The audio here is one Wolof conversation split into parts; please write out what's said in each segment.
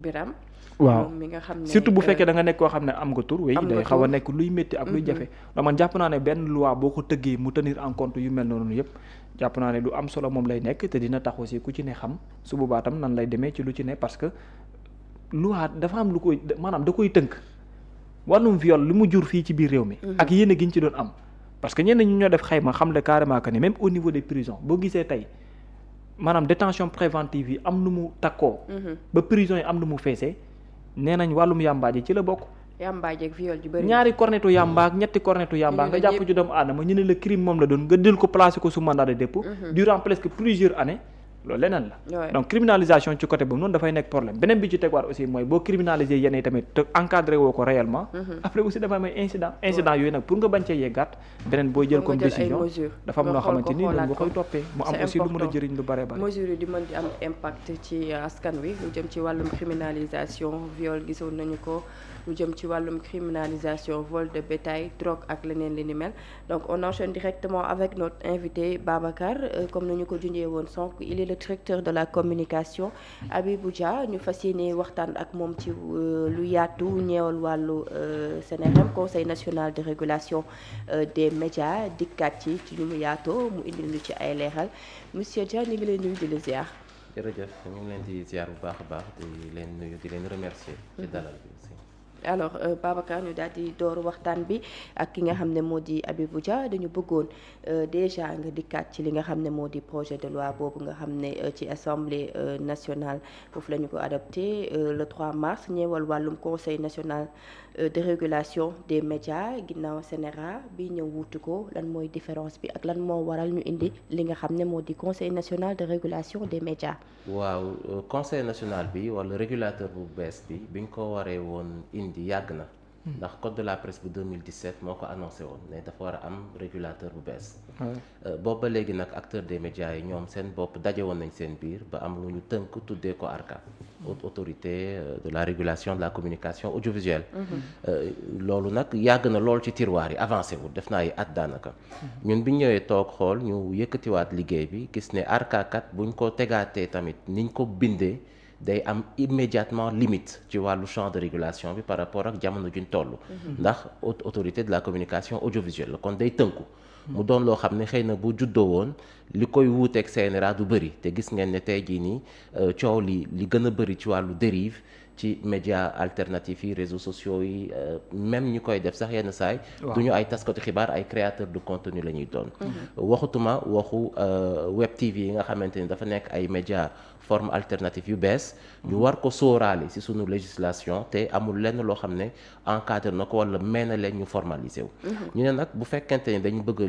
Biram waaw moom mi nga xam ne surtout bu fekkee da nga nekk koo xam ne am nga tur. am nga day xaw a tur. nekk luy métti ak luy jafe. ndax man jàpp naa ne benn loi boo ko tëggee mu tenir en compte yu mel noonu yëpp jàpp naa ne lu am solo moom lay nekk te dina tax aussi ku ci ne xam su boobaa tam nan lay demee ci lu ci ne parce que loi dafa am lu koy maanaam da koy tënk wàllum viol li mu jur fii ci biir réew mi. ak yéene gi ñu ci doon am. parce que ñenn ñi ñoo def xayma xam le carrément que ni même au niveau des prisons boo gisee tey maanaam détention préventive yi am nu mu takkoo. ba prison yi am nu mu feesee. nee nañ wàllum yàmbaa ji ci la bokk. yàmbaa jeeg viol ji bëri ñaari cornetu yàmbaa ak ñetti cornetu yàmbaa nga jàpp ci doomu aadama ñu ne la crime moom la doon nga jël ko placé ko sous mandat de dépôt. durant presque plusieurs années loolu leneen la. donc criminalisation ci côté boobu noonu dafay nekk problème beneen bi ci tegwaat aussi mooy boo criminaliser yenn yi tamit te encadré woo ko réellement. après aussi dafa am ay incident yooyu nag pour nga bañ cee yeggaat beneen booy jël comme décision dafa am loo xamante ni noonu nga koy toppee mu am aussi lu mën a jëriñ lu bare bare. mesure yi di mën di am impact ci askan wi lu jëm ci wàllum criminalisation viol gisoon nañu ko lu jëm ci wàllum criminalisation vol de bétail drogue ak leneen li ni mel donc on enchaîne directement avec notre invité Babacar comme ni ñu ko junjee woon sànq il est le directeur de la communication Habibou Dia ñu fas yéene waxtaan ak moom ci lu yaatu ñeewal wàllu CNRM conseil national de régulation des médias dikkaat ci lu mu yaatoo mu indi lu ci ay leeral monsieur Dia ñu ngi leen nuyu di la ziar. jërëjëf ñu ngi leen di ziar bu baax a baax di leen nuyu di leen remercier ci dalal bi aussi. alors Babacar ñu daal di door waxtaan bi ak ki nga xam ne moo di Habibou Dia dañu bëggoon déjà nga dikkaat ci li nga xam ne moo di projet de loi boobu nga xam ne ci assemblée nationale foofu la ñu ko adopté le 3 mars ñeewal wàllum conseil national de régulation des médias ginnaaw CNRA bi ñëw wuutu ko lan mooy différence bi ak lan moo waral ñu indi li nga xam ne moo di conseil national de régulation des médias. waaw conseil national bi wala régulateur bu bees bi biñ ko waree woon indi yàgg na. ndax code de la presse bu 2017 moo ko annoncé woon ne dafa war a am régulateur bu bees. boobu ba léegi nag acteur des médias yi ñoom seen bopp daje woon nañ seen biir ba am lu ñu tënk tuddee ko ARCA. haute autorité de la régulation de la communication audiovisuelle. loolu nag yàgg na lool ci tiroir yi avancé wul def naa ay at daanaka. ñun biñ ñëwee toog xool ñu yëkkatiwaat liggéey bi gis ne ARCA kat buñ ko tegaatee tamit niñ ko bindee. day am immédiatement limite ci wàllu champ de régulation bi par rapport ak jamono juñ toll. ndax haute autorité de la communication audiovisuelle kon day tënku. mu doon loo xam ne xëy na bu juddoo woon li koy wuuteeg CNRA du bëri te gis ngeen ne tey jii nii coow li gën a bëri ci wàllu dérive ci médias alternatifs yi réseaux sociaux yi même ñi koy def sax yenn saay du ñu ay taskatu xibaar ay créateurs de contenu la ñuy doon. waxutuma waxu web TV yi nga xamante ni dafa nekk ay médias forme alternative yu bees ñu war ko sóoraale ci sunu législation te amul lenn loo xam ne encadré na ko wala may na leen ñu formalisé wu. ñu ne nag bu fekkente ni dañu bëgg a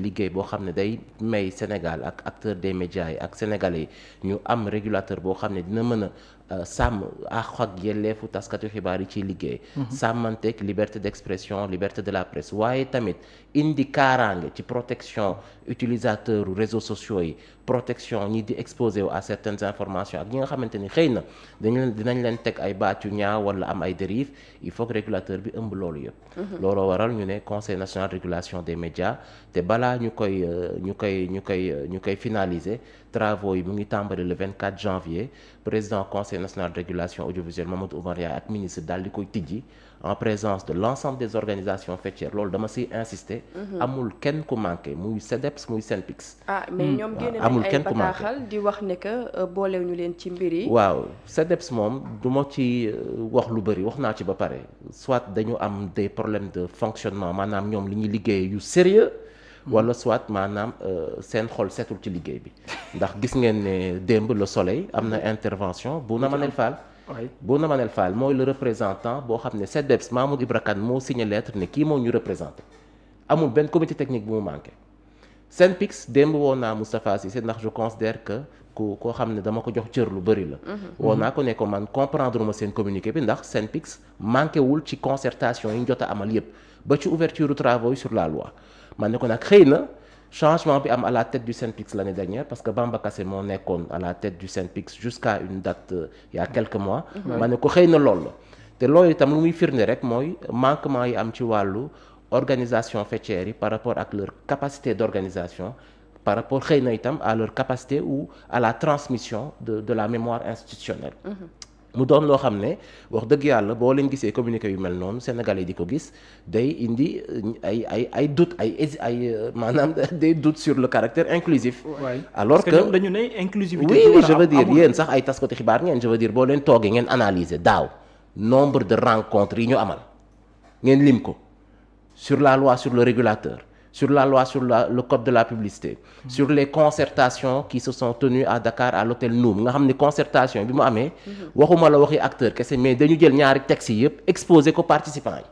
liggéey boo xam ne day may Sénégal ak acteur des médias yi ak sénégalais yi ñu am régulateur boo xam ne dina mën a sàmm ak yelleefu taskatu xibaar yi ciy liggéey. sàmmanteeg liberté d'expression liberté de la presse waaye tamit indi kaaraange ci protection utilisateur réseaux sociaux yi protection ñi di exposé wu à certaines informations ak ñi nga xamante ni xëy na dinañ leen teg ay baat yu ñaaw wala am ay dérives il faut que régulateur bi ëmb loolu yëpp. looloo waral ñu ne conseil national de régulation des médias te balaa ñu koy finaliser travaux yi mu ngi tàmbali le 24 janvier président conseil national de régulation audiovisuelle Mamadou Oumar Ndiaye ak ministre daal di koy tijji en présence de l'ensemble des organisations faîtières loolu dama siy insister. amul kenn ku manqué muy CDEPS muy SYNPICS. mais ñoom génne nañ ay bataaxal di wax ne que boolew ñu leen ci mbir yi. waaw CDEPS moom du ma ci wax lu bëri wax naa ci ba pare soit dañu am des problèmes de fonctionnement maanaam ñoom li ñuy liggéey yu sérieux wala soit maanaam seen xol setul ci liggéey bi ndax gis ngeen ne démb le soleil am na intervention bu na Manel Fall. Bouna Manel Fall mooy le représentant boo xam ne CDEPS Mahmoud Ibra Kane moo signé lettre ne kii moo ñu représenté amul benn comité technique bu mu manqué. SYNPICS démb woo naa Moustapha Cissé ndax je considère que koo xam ne dama ko jox cër lu bëri la. woo naa ko ne ko man comprendre ma seen communiqué bi ndax SYNPICS manqué wul ci concertation yi ñu jot a amal yépp ba ci ouverture travaux yi sur la loi man ne ko nag xëy na. changement bi am à la tête du SYNPICS l'année dernière parce que Bamba Kassé moo nekkoon à la tête du SYNPICS jusqu'à une date il y a quelques mois. ma ne ko xëy na loolu la te loolu itam lu muy firnde rek mooy manquement yi am ci wàllu organisation faîtière yi par rapport ak leur capacité d'organisation par rapport xëy na itam à leur capacité ou à la transmission de la mémoire institutionnelle. mu doon loo xam ne wax dëgg yàlla boo leen gisee communiqué yu mel noonu Sénégalais di ko gis day indi ay doute maanaam des doutes sur le caractère inclusif. alors que dañu ne inclusivité. oui je veux dire yéen sax ay taskati xibaar ngeen je veux dire boo leen toogee ngeen analyser daaw nombre de rencontres yi ñu amal ngeen lim ko sur la loi sur le régulateur. sur la loi sur le code de la publicité, sur les concertations qui se sont tenues à Dakar à l'hôtel Noum nga xam ne concertation bi mu amee waxuma la waxi acteur kese mais dañu jël ñaari textes yi yëpp exposé ko participants yi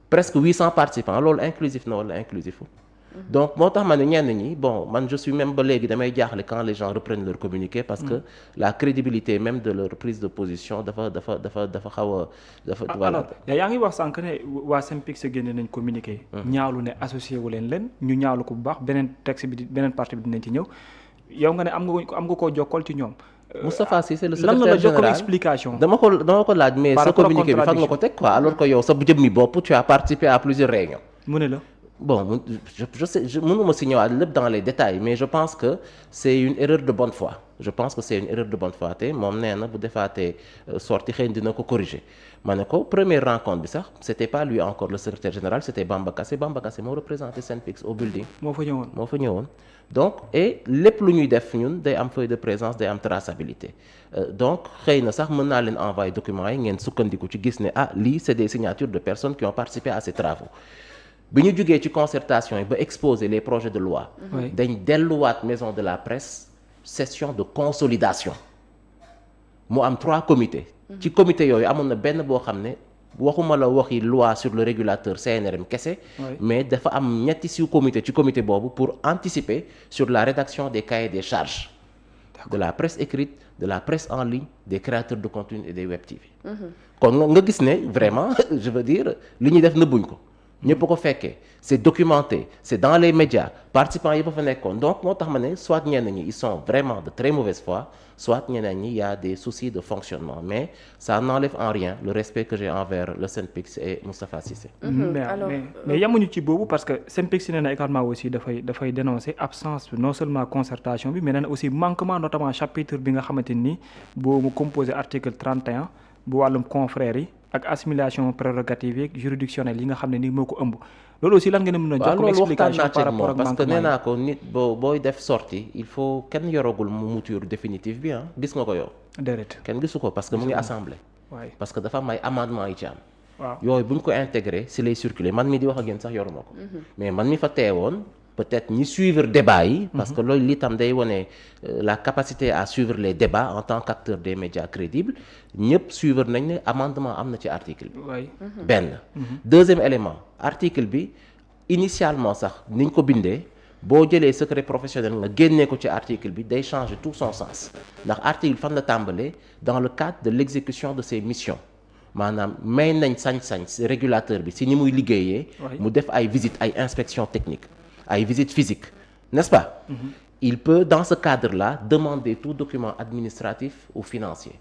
presque 800 participants loolu inclusif na wala inclusif donc moo tax ma ne ñenn ñi bon man je suis même ba léegi damay jaaxle quand les gens reprennent leur communiqué parce que la crédibilité même de leur prise de position dafa xaw a voilà. alors yaa ngi wax sànq ne waa SYNPICS génne nañ communiqué. ñaawlu ne associé wu leen ñu ñaawlu ko bu baax beneen texte bi beneen partie bi dinañ ci ñëw yow nga ne am nga koo jokkal ci ñoom. Moustapha Cissé le secrétaire lan la général explication. dama ko laaj mais sa communiqué bi fan nga ko teg quoi alors que yow sa jëmmi bopp tu as participé à plusieurs réunions. mu ne la. Bon, je sais, mënuma si ñëwaat lépp dans les détails mais je pense que c'est une erreur de bonne foi te moom nee na bu defaatee sorti xëy dina ko corriger ma ne ko première rencontre bi sax c'était pas lui encore le secrétaire général c'était Bamba Kassé moo représenté SYNPICS au building. moo fa ñëwoon donc et lépp lu ñuy def ñun day am feuille de présence day am traçabilité donc xëy na sax mën naa leen envoyer documents yi ngeen sukkandiku ci gis ne lii c'est des signatures de personnes qui ont participé à ces travaux. bi ñu jógee ci concertation yi ba exposer les projets de loi dañ delluwaat maison de la presse session de consolidation mu am 3 comités ci comité yooyu amoon na benn boo xam ne waxuma la waxi loi sur le régulateur CNRM kese mais dafa am ñetti sous-comité ci comité boobu pour anticiper sur la rédaction des cahiers des charges de la presse écrite de la presse en ligne des créateurs de contenu et des web TV kon nga gis ne vraiment je veux dire li ñuy def nëbbuñ ko ñëpp ko fekkee c'est documenté c'est dans les médias participants yi ba fa nekkoon donc moo tax ma ne soit ñenn ñi ils sont vraiment de très mauvaise foi soit ñeneen ñi y a des soucis de fonctionnement mais ça n'enlève en rien le respect que j'ai envers le SYNPICS et Moustapha Cissé. mais yamuñu ci boobu parce que SYNPICS nee na également aussi dafay dénoncer absence non seulement concertation bi mais nee na aussi manquement notamment chapitre bi nga xamante ni boo mu composé article 31 bu wàllum confrères yi ak assimilation prérogative yi juridictionnelle yi nga xam ne ni moo ko ëmb loolu aussi lan ngeen mën a jox comme explication par rapport ak parce que nee naa ko nit booy def sortie il faut kenn yoragul mu mouture définitive bi gis nga ko yow. déedéet kenn gisu ko parce que mu ngi assemblée. parce que dafa am ay amendement yi ci am. waaw yooyu bu ñu ko intégré si lay circuler man mi di wax ak yéen sax yoruma ko. mais man mi fa teewoon. peut-être ñi suivre débat yi parce que loolu li tam day wone la capacité à suivre les débats en tant qu'acteur des médias crédibles ñëpp suivre nañ ne amendement am na ci article bi benn deuxième élément article bi initialement sax niñ ko bindee boo jëlee secret professionnel nga génnee ko ci article bi day changer tout son sens ndax article fan la tàmbalee dans le cadre de l'exécution de ses missions maanaam may nañ sañ-sañ régulateur bi si ni muy liggéeyee mu def ay visites ay inspections techniques ay visites physiques n'est-ce pas il peut dans ce cadre-là demander tout document administratif ou financier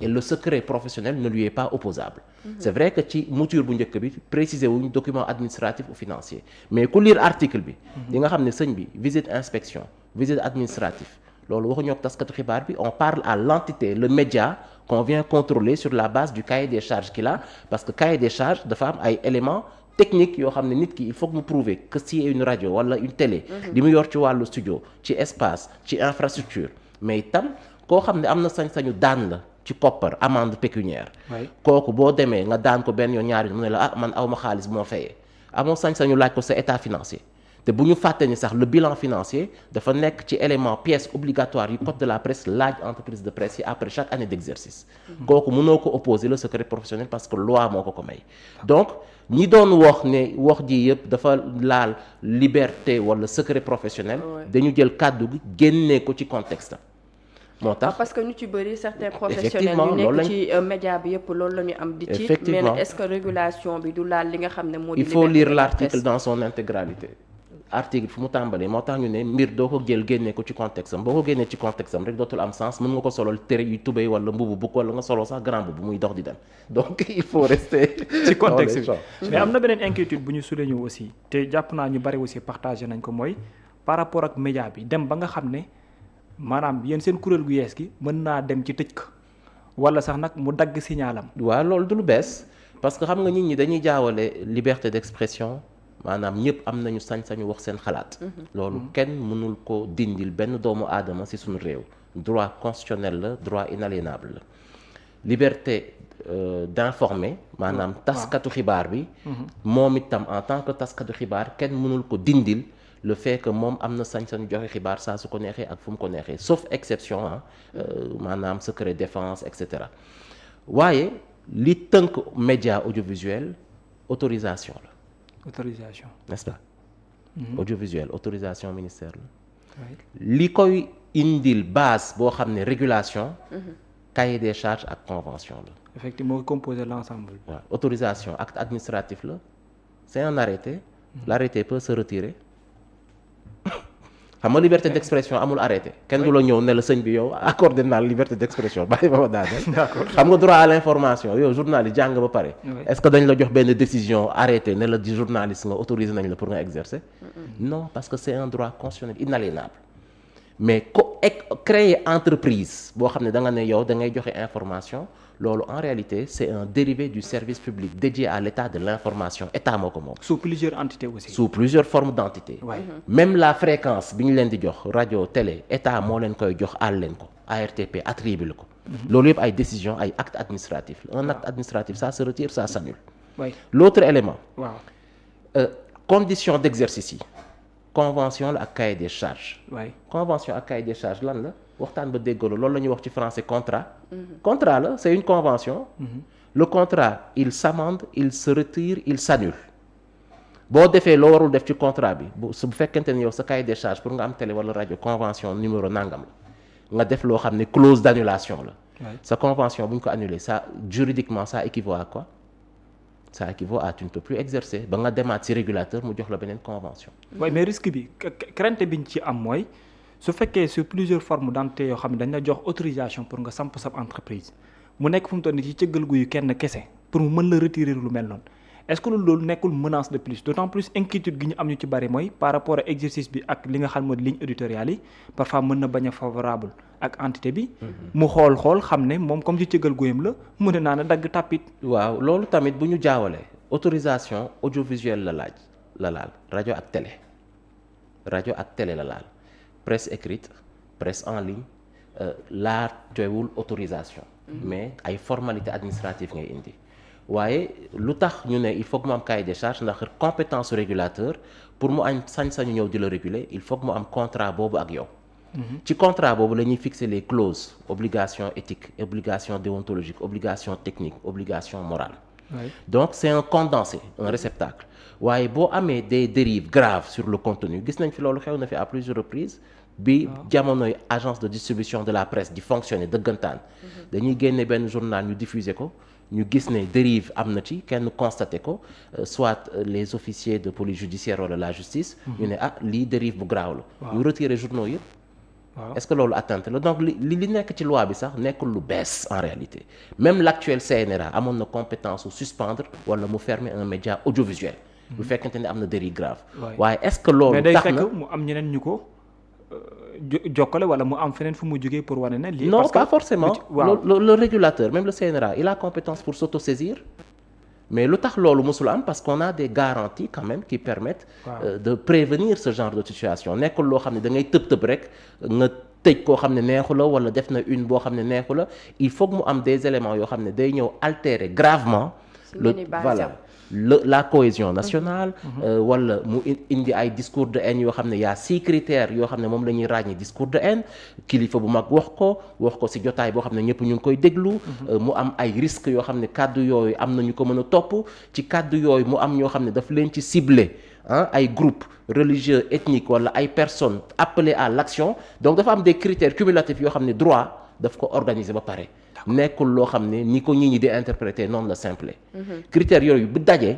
et le secret professionnel ne lui est pas opposable c'est vrai que ci mouture bu njëkk bi préciser wuñ document administratif ou financier mais ku lire article bi di nga xam ne sëñ bi visite inspection visite administrative loolu waxuñoo ak taskatu xibaar bi on parle à l'entité le média qu'on vient contrôler sur la base du cahier des charges qu'il a parce que cahier des charges dafa am ay éléments technique yoo xam ne nit ki il faut que mu prouver que si une radio wala une télé li mu yor ci wàllu studio ci espace ci infrastructure mais itam koo xam ne am na sañ-sañu daan la ci koppar amende pécuniaire kooku boo demee nga daan ko benn yoon ñaari mu ne la man awma xaalis bu ma fayee amoo sañ-sañu laaj ko sa état financier te bu ñu fàtte ni sax le bilan financier dafa nekk ci élément pièce obligatoire yu code de la presse laaj entreprise de presse yi après chaque année d'exercice kooku mënoo ko opposer le secret professionnel parce que loi moo ko may donc ñi doon wax ne wax ji yëpp dafa laal liberté wala secret professionnel dañu jël kàddu gi génnee ko ci contexte moo tax parce que ñu ci bëri certains professionnels yu nekk ci média bi yëpp loolu la ñu am di ci mais est-ce que régulation bi du laal li nga xam ne moo di il faut lire l'article dans son intégralité article fu mu tàmbalee moo tax ñu ne mbir doo ko jël génnee ko ci contexte am boo ko génnee ci contexte am rek dootul am sens mën nga ko solol tere yu tubéy wala mbubu bukk wala nga soloo sax grand mbubu muy dox di dem donc il faut rester ci contexte bi mais am na beneen inquiétude bu ñu souligné aussi te jàpp naa ñu bari aussi partagé nañ ko mooy par rapport ak média bi dem ba nga xam ne maanaam yéen seen kuréel gu yees gi mën naa dem ci tëj ko wala sax nag mu dagg signalam. waaw loolu du lu bees parce que xam nga nit ñi dañuy jaawale liberté d'expression maanaam ñëpp am nañu sañ-sañu wax seen xalaat. loolu kenn mënul ko dindil benn doomu aadama ci suñu réew. droit constitutionnel la droit inaliénable la liberté d'informer maanaam taskatu xibaar bi. moom itam en tant que taskatu xibaar kenn mënul ko dindil le fait que moom am na sañ-sañu joxe xibaar saa su ko neexee ak fu mu ko neexee sauf exception maanaam secret défense et cetera waaye li tënk média audiovisuel autorisation la. autorisation n'est-ce pas. audiovisuel autorisation ministère la. li koy indil base boo xam ne régulation. cahier des charges ak convention la. effectivement moo composé l'ensemble. waaw autorisation acte administratif la c'est un arrêté. l'arrêté peut se retirer. xam nga liberté d'expression amul arrêté kenn du la ñëw ne la sëñ bi yow accordé naa liberté d'expression bàyyi ba ma daaneel. xam nga droit à l'information yow journaliste jàng ba pare. est-ce que dañ la jox benn décision arrêté ne la di journaliste nga autorisé nañ la pour nga exercer. non parce que c'est un droit constitutionnel inaliénable. mais créer entreprise boo xam ne da nga ne yow da ngay joxe information loolu en réalité c'est un dérivé du service public dédié à l'état de l'information état moo ko moom. sous plusieurs entités aussi. sous plusieurs formes d'entités. même la fréquence bi ñu leen di jox rajo télé état moo leen koy jox àll leen ko ARTP attribué la ko. loolu yëpp ay décisions ay actes administratifs un acte administratif ça se retire ça s'annule. l'autre élément. conditions d'exercice yi. convention la ak cahier des charges. convention ak cahier des charges lan la waxtaan ba déggaloo loolu la ñuy wax ci français contrat. contrat la c'est une convention. le contrat il s'amende il se retire il s'annule. boo defee loo warul def ci contrat bi bu fekkente ne yow sa cahier des charges pour nga am télé wala rajo convention numéro nangam la nga def loo xam ne clause d'annulation la. sa convention bu ñu ko annuler ça juridiquement ça équivaut à quoi. ça équivaut à tu ne peux plus exercer ba nga demaat ci régulateur mu jox la beneen convention. waaye mais risque bi crainte biñ ci am mooy su fekkee sur plusieurs formes d'entités yoo xam ne dañ la jox autorisation pour nga samp sa entreprise mu nekk fu mu toll nii ci cëggal gu yu kenn kese pour mu mën la retirer lu mel noonu est-ce que loolu nekkul menace de plus d'autant plus inquiétude gi ñu am ñu ci bari mooy par rapport à exercice bi ak li nga xam mooy ligne éditoriale yi parfois mën na bañ a favorable ak entité bi. mu xool xam ne moom comme ci cëggal guyam la mu ne naa na dagg tàppit. waaw loolu tamit bu ñu jaawalee autorisation audiovisuelle la laal rajo ak télé la laal presse écrite presse en ligne laajtewul autorisation. mais ay formalités administratives ngay indi. waaye lu tax ñu ne il faut que mu am cahier des charges ndax compétence régulateur pour mu am sañ-sañu ñëw di la réguler il faut que mu am contrat boobu ak yow. ci contrat boobu la ñuy fixer les clauses obligation éthique obligation déontologique obligation technique obligation morale. donc c'est un condensé un réceptacle. waaye boo amee des dérives graves sur le contenu gis nañ fi loolu xew na fi à plusieurs reprises. bi jamonoy agence de distribution de la presse di fonctionner dëggantaan. dañuy génne benn journal ñu diffuser ko. ñu gis ne dérive am na ci kenn constaté ko soit les officiers de police judiciaire wala la justice. ñu ne lii dérive bu graaw la. ñu retirer journaux yëpp. est-ce que loolu atteinte la donc li nekk ci loi bi sax nekkul lu bees en réalité même l'actuel CNRA amoon na compétence su suspendre wala mu fermer un média audiovisuel. bu fekkente ne am na dérive grave. waaye est-ce que loolu. tax na mais day fekk mu am ñeneen ñu ko. jokkale wala mu am feneen fu mu jógee pour wane ne lii. non pas forcément le régulateur même le CNRA il a compétence pour s'autosaisir mais lu tax loolu mosul am parce qu'on a des garanties quand même qui permettent de prévenir ce genre de situation nekkul loo xam ne da ngay tëb rek nga tëj koo xam ne neexu la wala def na une boo xam ne neexu la il faut que mu am des éléments yoo xam ne day ñëw altérer gravement la cohésion nationale wala mu indi ay discours de haine yoo xam ne y'a 6 critères yoo xam ne moom la ñuy ràññee discours de haine kilifa bu mag wax ko ci jotaay boo xam ne ñëpp ñu ngi koy déglu mu am ay risques yoo xam ne kàddu yooyu am na ñu ko mën a topp ci kàddu yooyu mu am ñoo xam ne daf leen ci ciblé ay groupes religieux ethniques wala ay personnes appelées à l'action donc dafa am des critères cumulatifs yoo xam ne droit daf ko organiser ba pare nekkul loo xam ne ni ko ñi ñi di interpréter noonu la simple critères yooyu bu dajee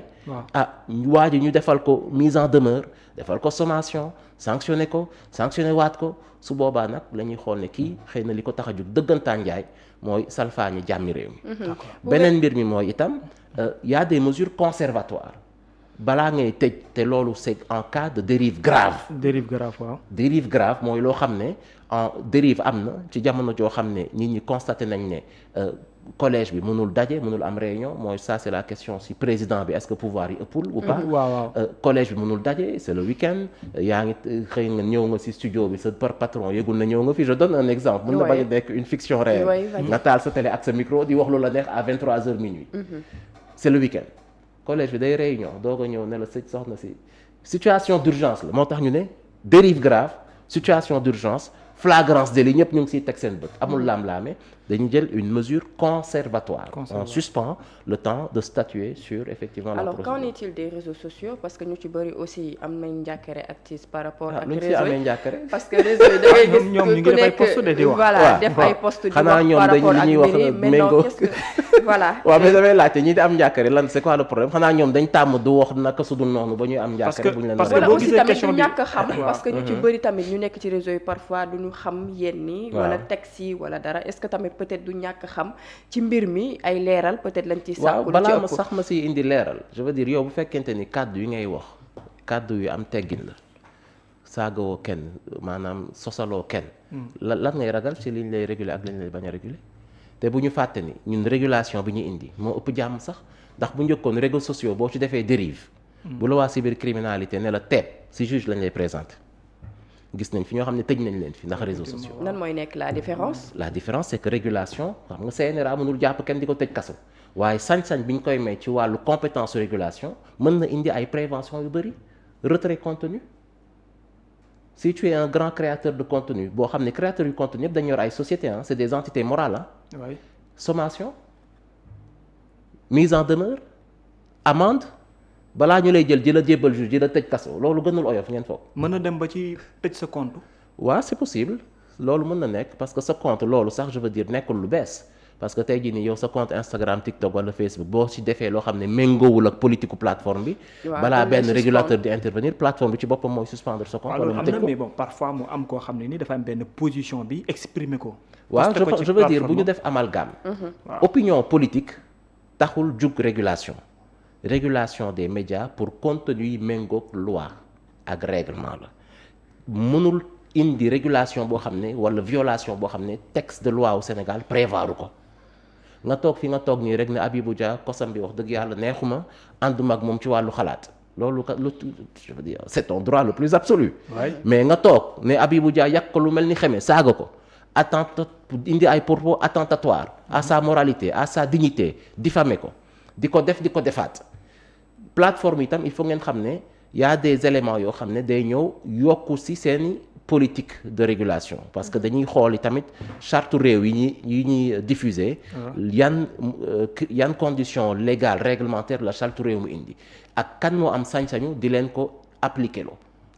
waa ji ñu defal ko mise en demeure defal ko sommation sanctionné waat ko su boobaa nag la ñuy xool ne kii xëy na li ko tax a jug dëggantaan njaay mooy salfaañi jàmmi réew mi beneen mbir mi mooy itam y a des mesures conservatoires balaa ngay tëj te loolu c'est en cas de dérive grave. dérive grave waaw. dérive grave mooy loo xam ne en dérive am na ci jamono joo xam ne nit ñi constaté nañ ne collège bi mënul daje mënul am réunion mooy ça c'est la question si président bi est-ce que pouvoir yi ëppul ou pas. waaw collège bi mënul daje c'est le week-end yaa ngi xëy nga ñëw nga si studio bi sa patron yëgul na ñëw nga fi je donne un exemple. mën na bañ a nekk une fiction réelle. nga taal sa télé ak sa micro di wax lu la neex à 23h minuit. c'est le week-end collège bi day réunion doog a ñëw ne la soxna si situation d'urgence la moo tax ñu ne dérive grave situation d'urgence flagrance délit ñëpp ñu ngi siy teg seen bët amul laam-laame dañu jël une mesure conservatoire. On suspend le temps de statuer sur effectivement la procédure. Alors qu'en est-il des réseaux sociaux parce que ñu ci bëri aussi am nañ njàkkare actrice par rapport ak lu ñu si réseau amee yi njàkkare parce que réseau yi da ngay gis ñoom ñu ngi def ay post de di wax voilà def ay post di wax xanaa ñoom par dañu rapport ak li ñuy wax mbir yi mais non qu'est-ce que voilà. waaw mais damay laajte ñi di am njàkkare lan c'est quoi le problème xanaa ñoom dañ tàmm du wax naka su dul noonu ba ñuy am njàkkare bu ñu leen parce que wala boo aussi gisee tamit question ñu bi ñàkk xam parce que ñu ci bëri tamit ñu nekk ci réseau yi parfois du ñu xam yenn yi wala texte yi wala dara est-ce que tamit peut-être du ñàkk xam ci mbir mi ay leeral peut-être lañ ci waaw sàkku balaa ma sax ma si indi leeral je veux dire yow bu fekkente ni kàddu yi ngay wax kàddu yu am teggin la saagawoo kenn maanaam sosaloo kenn lan ngay ragal ci liñ lay réguler ak liñ lay bañ a réguler te bu ñu fàtte ni ñun régulation bi ñu indi moo ëpp jàmm sax ndax bu njëkkoon réseaux sociaux boo ci defee dérive bu la waa cybercriminalité ne la teeb si juge lañ lay présenter gis nañ fi ñoo xam ne tëj nañ leen fi ndax réseaux sociaux. lan mooy nekk la différence. la différence c'est que régulation xam nga CNRA mënul jàpp kenn di ko tëj kaso waaye sañ-sañ bi ñu koy may ci wàllu compétence régulation mën na indi ay prévention yu bëri retrait contenu si tu es un grand créateur de contenu boo xam ne créateur yu contenu yëpp dañu yor ay sociétés ah c'est des entités morales ah. oui. Sommation mise en demeure amende. balaa ñu lay jël di la jébbal juge di la tëj kaso loolu gënul oyof ngeen foog. mën na dem ba ci tëj sa compte. waaw c'est possible loolu mën na nekk parce que sa compte loolu sax je veux dire nekkul lu bees parce que tey jii nii yow sa compte Instagram TikTok wala Facebook boo ci defee loo xam ne méngoowul ak politique plateforme bi. balaa benn régulateur di intervenir plateforme bi ci boppam mooy suspendre sa compte. wala mu tëj ko mais bon parfois mu am koo xam ne ni dafa am benn position bi exprimer ko. waaw je veux dire bu ñu def amalgame. opinion politique taxul jug régulation. régulation des médias pour contenu yi méngoog loi ak règlement la mënul indi régulation boo xam ne wala violation boo xam ne texte de loi au Sénégal prévoiru ko nga toog fi nga toog nii rek ne Habibou Dia kosam bi wax dëgg yàlla neexuma ànduma ak moom ci wàllu xalaat loolu kat je veux dire c'est ton droit le plus absolu mais nga toog ne Habibou Dia yàq ko lu mel ni xeme saaga ko attente indi ay propos attentatoires à sa moralité à sa dignité diffamer ko di ko defaat plateforme itam il faut ngeen xam ne y a des éléments yoo xam ne day ñëw yokku ci seeni politique de régulation parce que dañuy xool tamit charte réew yi ñuy diffuser yan conditions légales réglementaires la charte réew mu indi ak kan moo am sañ-sañu di leen ko appliquer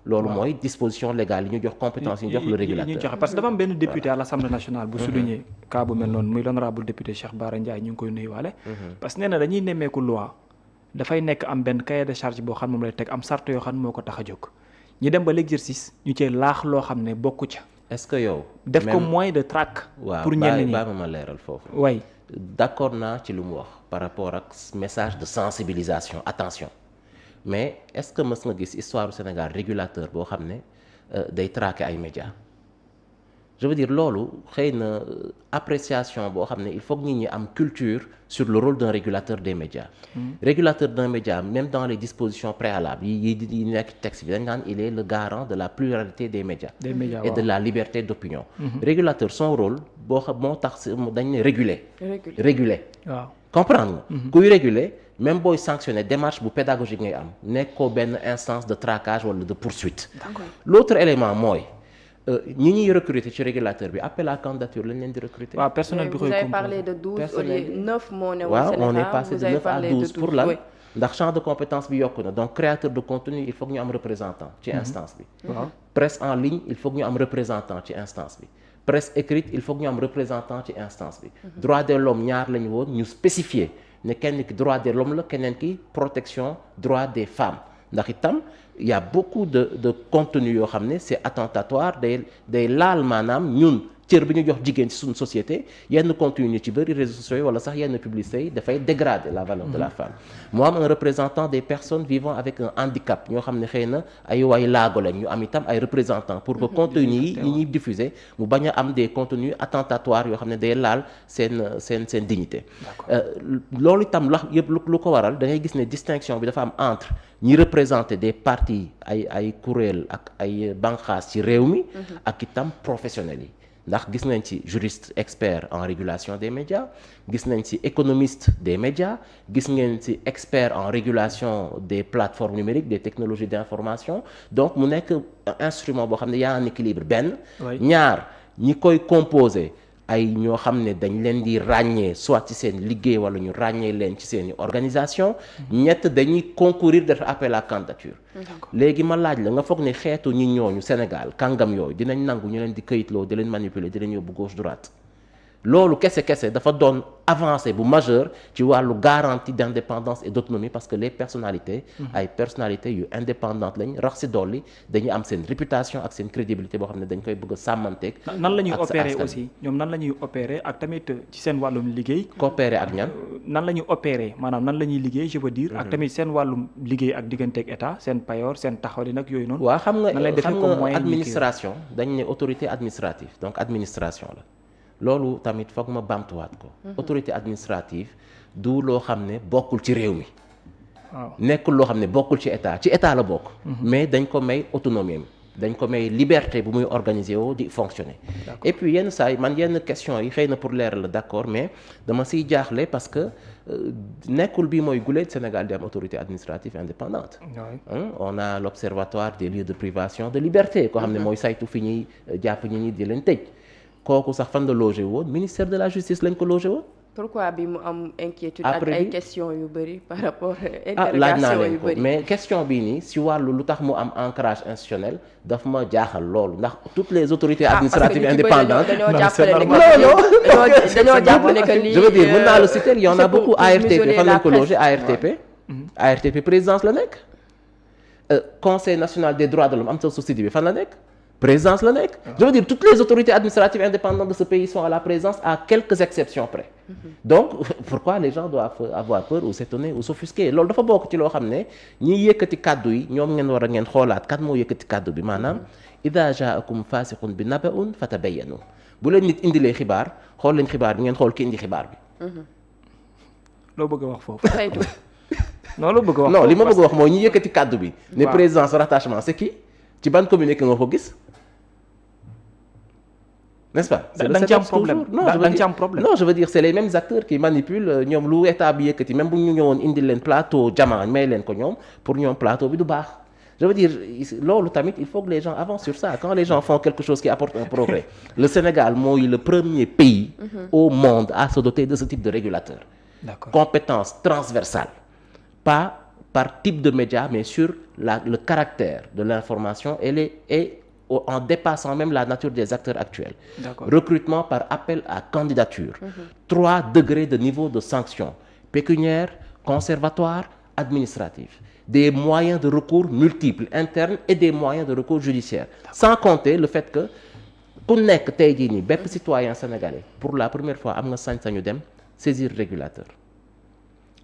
loolu mooy disposition légale yi ñu jox compétence yi ñu jox le régulateur parce que dafa am benn député à l'Assemblée nationale bu souligné cas bu mel noonu muy l'honorable député Cheikh Bara Ndiaye ñu ngi koy nuyuwaale parce que nee na dañuy nemmeeku loi dafay nekk am benn cahier de charge boo xam ne moom lay teg am charte yoo xam ne moo ko tax a jóg ñu dem ba l'exercice ñu cee laax loo xam ne bokku ca. est-ce que yow. def ko moyen de traque. pour ñenn ñi waaw ma leeral foofu. way d'accord naa ci lu mu wax par rapport ak message de sensibilisation attention mais est-ce que mës nga gis histoire du Sénégal régulateur boo xam ne day traquer ay médias je veux dire loolu xëy na appréciation boo xam ne il faut que nit ñi am culture sur le rôle d'un régulateur des médias. Régulateur d'un média même dans les dispositions préalables yi nekk texte bi dañ naan il est le garant de la pluralité des médias. Et de la liberté d'opinion. Régulateur son rôle boo xam moo tax dañ ne réguler. waaw comprendre nga. kuy réguler même booy sanctionner démarche bu pédagogique ngay am nekkoo benn instance de traquage wala de poursuite. L'autre élément mooy. ñi ñuy recruter ci régulateur bi appel à candidature lañ leen di recruter. waaw personnel bi koy vous avez parlé de 12 au lieu 9 moo ne waaw on est passé de 9 à 12 pour lan ndax champ de compétence bi yokku na donc créateur de contenu il faut que ñu am représentant ci instance bi. presse en ligne il faut que ñu am représentant ci instance bi. presse écrite il faut que ñu am représentant ci instance bi. droit de l'homme ñaar lañu woon ñu spécifier ne kenn ki droit de l'homme la keneen ki protection droit des femmes ndax itam. Il y a beaucoup de contenu yoo xam ne c'est attentatoire day laal maanaam ñun cër bi ñu jox jigéen ci suñu société yenn contenu ñu ci bëri réseaux sociaux yi wala sax yenn publicité yi dafay dégrader la valeur de la femme. mu am un représentant des personnes vivant avec un handicap ñoo xam ne xëy na ay way laago lañ ñu am itam ay représentants pour que contenu yi ñuy diffuser mu bañ a am des contenus attentatoires yoo xam ne day laal seen dignité. loolu itam la yëpp lu ko waral da ngay gis ne distinction bi dafa am entre ñi représenter des partis ay kuréel ak ay banqaas ci réew mi ak itam professionnels yi ndax gis nañ ci juriste expert en régulation des médias gis nañ ci économiste des médias gis ngeen ci expert en régulation des plateformes numériques des technologies d'information donc mu nekk instrument boo xam ne y a un équilibre benn ñaar ñi koy composer ay ñoo xam ne dañ leen di ràññee soit ci seen liggéey wala ñu ràññee leen ci seeni organisation ñett dañuy concourir def appel à candidature léegi ma laaj la nga foog ne xeetu ñi ñooñu Sénégal kàngam yooyu dinañ nangu ñu leen di këyitloo di leen manipuler di leen yóbbu gauche droite loolu kese dafa doon avancée bu majeure ci wàllu garantie d'indépendance et d'autonomie parce que les personnalités ay personnalités yu indépendantes lañ rax ci dolli dañuy am seen réputation ak seen crédibilité boo xam ne dañ koy bëgg a sàmmanteeg nan la ñuy opérer aussi ñoom nan la ñuy opérer ak tamit ci seen wàllum liggéey coopérer ak ñan nan la ñuy opérer maanaam nan la ñuy liggéey je veux dire ak tamit seen wàllum liggéey ak digganteeg état seen payoor seen taxawalin ak yooyu noonu waaw xam nga administration dañ ne autorité administrative donc administration la loolu tamit foog ma bamtuwaat ko autorité administrative du loo xam ne bokkul ci réew mi nekkul loo xam ne bokkul ci état la bokk mais dañ ko may autonomie dañ ko may liberté bu muy organiser woo di fonctionner et puis yenn saa yi man yenn question yi xëy na pour leeral la d'accord mais dama siy jaaxle parce que nekkul bi mooy guléet Sénégal di am autorité administrative indépendante on a l'observatoire des lieux de privation de liberté koo xam ne mooy saytu fi ñuy jàpp ñi di leen tëj kooku sax fan la logé woon ministère de la justice lañ ko logé woon. pourquoi bi mu am inquiétude ak ay questions yu bëri par rapport laaj naa leen ko mais question bii nii si wàllu lu tax mu am ancrage institutionnel daf ma jaaxal loolu ndax toutes les autorités administratives indépendantes dañoo jàppale que lii je veux dire mën naa la citer il y en a beaucoup ARTP fan lañ ko logé ARTP présidence la nekk conseil national des droits de l'homme am sa société bi fan la nekk présidence la nekk je veux dire toutes les autorités administratives indépendantes de ce pays sont à la présidence à quelques exceptions près donc pourquoi les gens doivent avoir peur ou s'étonner ou s'offusquer loolu dafa bokk ci loo xam ne ñiy yëkkati kàddu yi ñoom ngeen war a ngeen xoolaat kat moo yëkkati kàddu bi maanaam ida jaakum fasiqun bi naba'un fatabayyanu bu leen nit indilee xibaar xool leen xibaar bi ngeen xool ki indi xibaar bi loo bëgg a wax foofu non loo bëgg a wax non li ma bëgg a wax mooy ñi yëkkati kàddu bi ne présidence rattachement c'est qui ci ban communiqué nga ko gis n'est-ce pas da nga ci am problème non je veux dire c'est les mêmes acteurs qui manipulent ñoom lu état bi yëkkati même bu ñu ñëwoon indil leen plateau jama may leen ko ñoom pour ñoom plateau bi du baax je veux dire loolu tamit il faut que les gens avancent sur ça quand les gens font quelque chose qui apporte un progrès le Sénégal mooy le premier pays au monde à se doter de ce type de régulateur compétence transversale pas par type de média mais sur le caractère de l'information et en dépassant même la nature des acteurs actuels. Recrutement par appel à candidature. 3 degrés de niveau de sanction. Pécuniaire, conservatoire, administratif. Des moyens de recours multiples, internes et des moyens de recours judiciaires. Sans compter le fait que ku nekk tey jii nii bépp citoyen sénégalais pour la première fois am nga sañ-sañu dem saisir régulateur.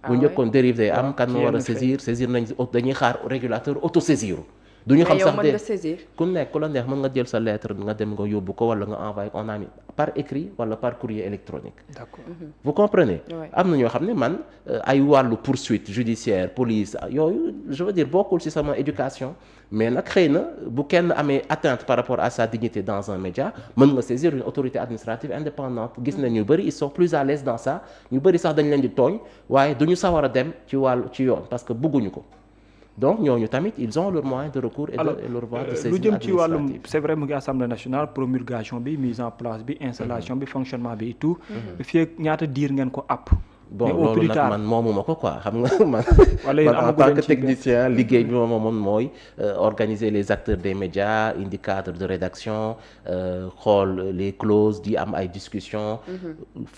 bu njëkkoon dérive day am kan moo war a saisir nañ dañuy xaar régulateur autosaisiru du ñu xam sax de ku nekk ku la neex mën nga jël sa lettre nga dem nga yóbbu ko wala nga envoyé on a mis par écrit wala par courrier électronique. D'accord. Vous comprenez. am na ñoo xam ne man ay wàllu poursuite judiciaire police yooyu je veux dire bokkul ci sama éducation mais nag xëy na bu kenn amee atteinte par rapport à sa dignité dans un média mën nga saisir une autorité administrative indépendante gis nañ ñu bëri ils sont plus à l'aise dans ça ñu bëri sax dañ leen di tooñ waaye du ñu sawar a dem ci wàllu ci yoon parce que bëgguñu ko. donc ñooñu tamit ils ont leur moyen de recours et leur voie de saisine administrative. lu jëm ci wàllum c'est vrai mu ngi assemblée nationale promulgation bi mise en place bi installation bi fonctionnement bi et tout. fii ak ñaata diir ngeen ko app. bon loolu nag man moomuma ko quoi xam nga man en tant que technicien liggéey bi ma moomoon mooy organiser les acteurs des médias indi cadre de rédaction xool les clauses di am ay discussions.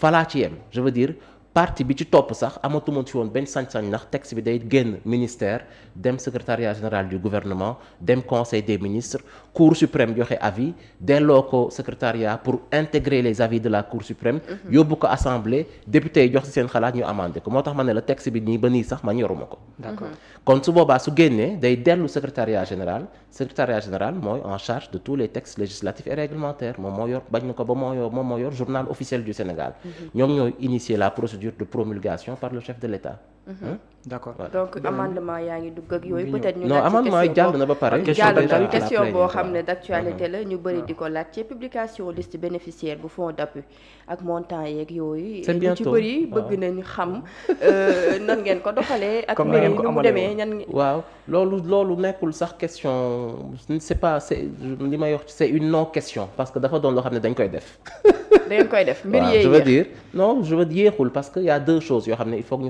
falaa ci yem je veux dire partie bi ci topp sax amatuma ci woon benn sañ-sañ ndax texte bi day génn ministère dem secrétariat général du gouvernement dem conseil des ministres cour suprême joxe avis delloo ko secrétariat pour intégrer les avis de la cour suprême yóbbu ko assemblée député yi jox ci seen xalaat ñu amandé ko moo tax ma ne la texte bi nii ba nii sax man yoruma ko. d'accord kon su boobaa su génnee day dellu secrétariat général mooy en charge de tous les textes législatifs et réglementaires moom moo yor bañ na ko ba moom moo yor journal officiel du Sénégal. ñoom ñooy initier la procédure de promulgation par le chef de l'État. d'accord donc amendement yaa ngi dugg ak yooyu peut-être ñu non amendement yi jàll na ba pare. question boo xam ne d'actualité la ñu bëri di ko laaj ci publication liste bénéficiaire bu fonds d'appui ak montant yeeg yooyu. c'est bientôt ñu ci bëri bëgg nañu xam nan ngeen ko doxalee. ak comme mbir yi nu mu demee ñan. waaw loolu nekkul sax question c'est li may wax c'est une non question parce que dafa doon loo xam ne dañ koy def. dañ koy def mbir je veux dire non je veux yéexul parce que y a deux choses yoo xam ne il faut que